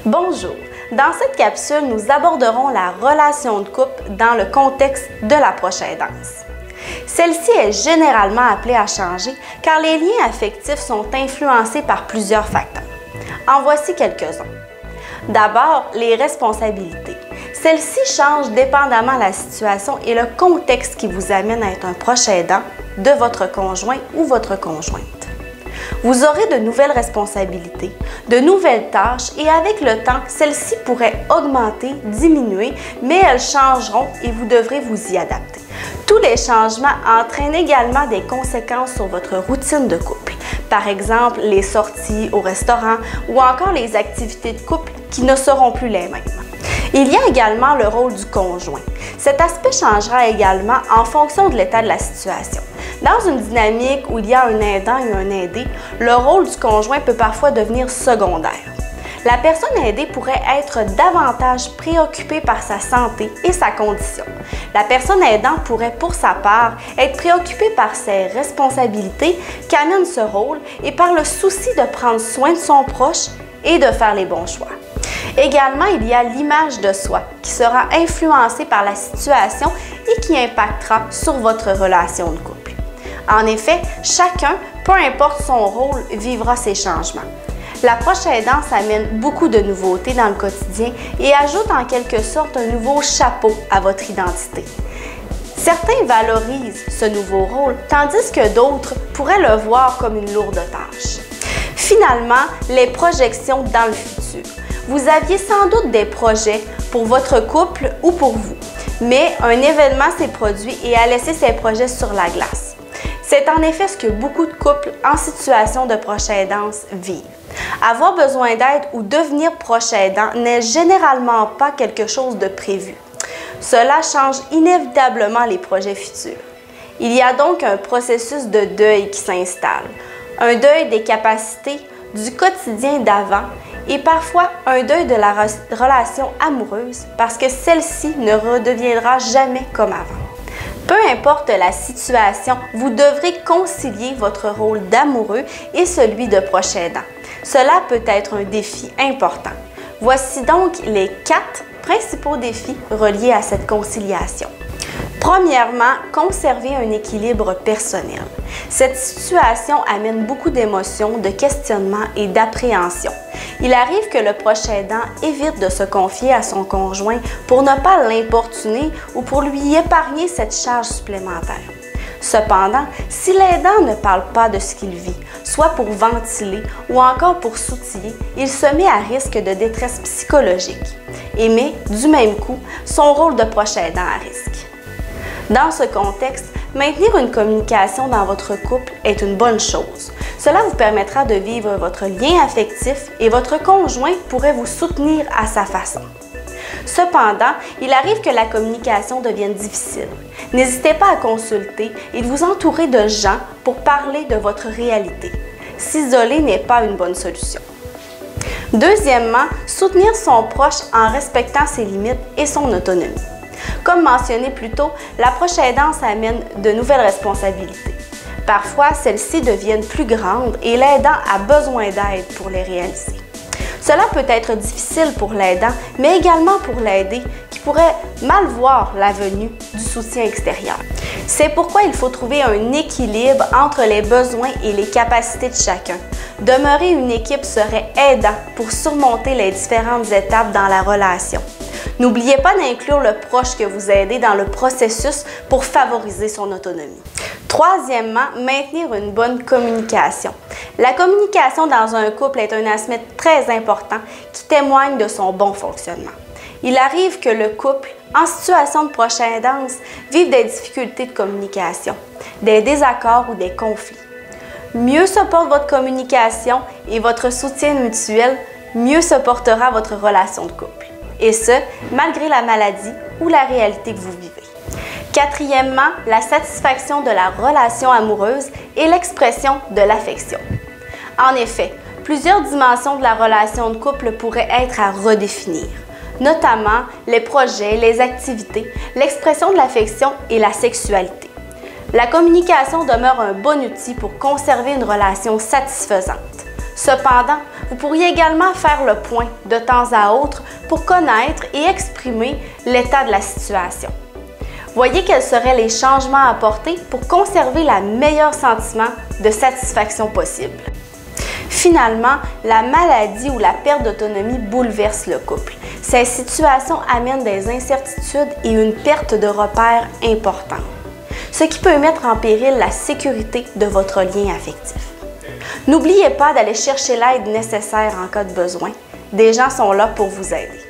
Bonjour! Dans cette capsule, nous aborderons la relation de couple dans le contexte de la proche aidance. Celle-ci est généralement appelée à changer car les liens affectifs sont influencés par plusieurs facteurs. En voici quelques-uns. D'abord, les responsabilités. Celles-ci changent dépendamment de la situation et le contexte qui vous amène à être un proche aidant de votre conjoint ou votre conjointe. Vous aurez de nouvelles responsabilités, de nouvelles tâches et avec le temps, celles-ci pourraient augmenter, diminuer, mais elles changeront et vous devrez vous y adapter. Tous les changements entraînent également des conséquences sur votre routine de couple. Par exemple, les sorties au restaurant ou encore les activités de couple qui ne seront plus les mêmes. Il y a également le rôle du conjoint. Cet aspect changera également en fonction de l'état de la situation. Dans une dynamique où il y a un aidant et un aidé, le rôle du conjoint peut parfois devenir secondaire. La personne aidée pourrait être davantage préoccupée par sa santé et sa condition. La personne aidante pourrait, pour sa part, être préoccupée par ses responsabilités qu'amène ce rôle et par le souci de prendre soin de son proche et de faire les bons choix. Également, il y a l'image de soi qui sera influencée par la situation et qui impactera sur votre relation de couple. En effet, chacun, peu importe son rôle, vivra ces changements. La proche aidance amène beaucoup de nouveautés dans le quotidien et ajoute en quelque sorte un nouveau chapeau à votre identité. Certains valorisent ce nouveau rôle, tandis que d'autres pourraient le voir comme une lourde tâche. Finalement, les projections dans le futur. Vous aviez sans doute des projets pour votre couple ou pour vous, mais un événement s'est produit et a laissé ces projets sur la glace. C'est en effet ce que beaucoup de couples en situation de proche aidance vivent. Avoir besoin d'aide ou devenir proche aidant n'est généralement pas quelque chose de prévu. Cela change inévitablement les projets futurs. Il y a donc un processus de deuil qui s'installe. Un deuil des capacités du quotidien d'avant et parfois un deuil de la relation amoureuse parce que celle-ci ne redeviendra jamais comme avant. Peu importe la situation, vous devrez concilier votre rôle d'amoureux et celui de proche aidant. Cela peut être un défi important. Voici donc les 4 principaux défis reliés à cette conciliation. Premièrement, conserver un équilibre personnel. Cette situation amène beaucoup d'émotions, de questionnements et d'appréhension. Il arrive que le proche aidant évite de se confier à son conjoint pour ne pas l'importuner ou pour lui épargner cette charge supplémentaire. Cependant, si l'aidant ne parle pas de ce qu'il vit, soit pour ventiler ou encore pour s'outiller, il se met à risque de détresse psychologique et met, du même coup, son rôle de proche aidant à risque. Dans ce contexte, maintenir une communication dans votre couple est une bonne chose. Cela vous permettra de vivre votre lien affectif et votre conjoint pourrait vous soutenir à sa façon. Cependant, il arrive que la communication devienne difficile. N'hésitez pas à consulter et de vous entourer de gens pour parler de votre réalité. S'isoler n'est pas une bonne solution. Deuxièmement, soutenir son proche en respectant ses limites et son autonomie. Comme mentionné plus tôt, la proche aidance amène de nouvelles responsabilités. Parfois, celles-ci deviennent plus grandes et l'aidant a besoin d'aide pour les réaliser. Cela peut être difficile pour l'aidant, mais également pour l'aidé qui pourrait mal voir la venue du soutien extérieur. C'est pourquoi il faut trouver un équilibre entre les besoins et les capacités de chacun. Demeurer une équipe serait aidant pour surmonter les différentes étapes dans la relation. N'oubliez pas d'inclure le proche que vous aidez dans le processus pour favoriser son autonomie. Troisièmement, maintenir une bonne communication. La communication dans un couple est un aspect très important qui témoigne de son bon fonctionnement. Il arrive que le couple, en situation de proche aidance, vive des difficultés de communication, des désaccords ou des conflits. Mieux se porte votre communication et votre soutien mutuel, mieux se portera votre relation de couple. Et ce, malgré la maladie ou la réalité que vous vivez. Quatrièmement, la satisfaction de la relation amoureuse et l'expression de l'affection. En effet, plusieurs dimensions de la relation de couple pourraient être à redéfinir, notamment les projets, les activités, l'expression de l'affection et la sexualité. La communication demeure un bon outil pour conserver une relation satisfaisante. Cependant, Vous pourriez également faire le point de temps à autre pour connaître et exprimer l'état de la situation. Voyez quels seraient les changements à apporter pour conserver le meilleur sentiment de satisfaction possible. Finalement, la maladie ou la perte d'autonomie bouleverse le couple. Ces situations amènent des incertitudes et une perte de repères importante, ce qui peut mettre en péril la sécurité de votre lien affectif. N'oubliez pas d'aller chercher l'aide nécessaire en cas de besoin. Des gens sont là pour vous aider.